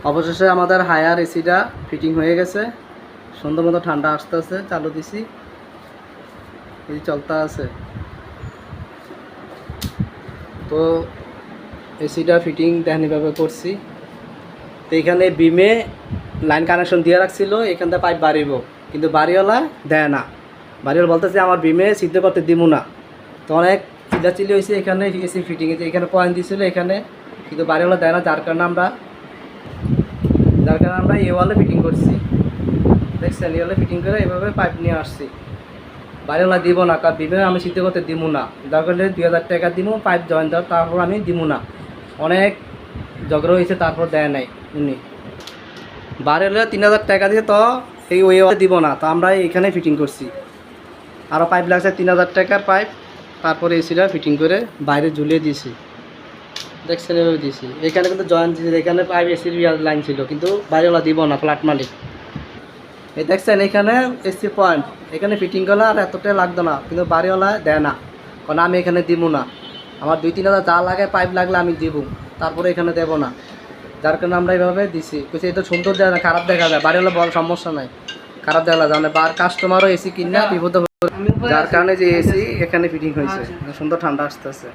অবশেষে আমাদের হায়ার এসিটা ফিটিং হয়ে গেছে, সুন্দর মতো ঠান্ডা আসতে আছে। চালু দিছি, এই চলতে আছে। তো এসিটা ফিটিং দেখেনিভাবে করছি। তো এখানে বিমে লাইন কানেকশন দিয়ে রাখছিল, এখান থেকে পাইপ বাড়িব, কিন্তু বাড়িওয়ালা দেয় না। বাড়িওয়ালা বলতেছে আমার বিমে সিদ্ধ করতে দিব না। তো অনেক চিল্লাচিল্লি হয়েছে এখানে এসি ফিটিং হয়েছে, এখানে পয়েন্ট দিয়েছিল এখানে, কিন্তু বাড়িওয়ালা দেয় না। যার কারণে আমরা এ ওয়ালে ফিটিং করছি। দেখছেন, এ ওয়ালে ফিটিং করে এভাবে পাইপ নিয়ে আসছি। বাড়িওয়ালা দিব না, কারণ বিমে আমি সিদ্ধ করতে দিব না। দরকার হলে 2000 টাকা দিব পাইপ জয়েন দেওয়ার, তারপর আমি দিব না। অনেক ঝগড়া হয়েছে, তারপর দেয় নাই উনি। বাড়িওয়ালা 3000 টাকা দিয়ে তো এই ওই দিব না, তো আমরা এখানে ফিটিং করছি। আরও পাইপ লাগছে 3000 টাকার পাইপ, তারপরে এসিটা ফিটিং করে বাইরে ঝুলিয়ে দিয়েছি। দেখছেন এভাবে দিয়েছি। এখানে কিন্তু জয়েন্ট দিয়েছি, এখানে পাইপ এসির লাইন ছিল, কিন্তু বাড়িওয়ালা দিব না, ফ্ল্যাট মালিক। এই দেখছেন এখানে এসি পয়েন্ট, এখানে ফিটিং করলে আর এতটা লাগতো না, কিন্তু বাড়িওয়ালা দেয় না, কারণ আমি এখানে দিব না। আমার 2-3000 যা লাগে পাইপ লাগলে আমি দিব, তারপরে এখানে দেব না। যার কারণে আমরা এইভাবে দিছি। কিছু এটা সুন্দর যায় না, খারাপ দেখা যায়। বাড়িওয়ালা বড় সমস্যা নাই, খারাপ দেখা যায় না। কাস্টমারও এসি কিনা বিপদ, যার কারণে যে এসি এখানে ফিটিং হয়েছে, সুন্দর ঠান্ডা আসতেছে।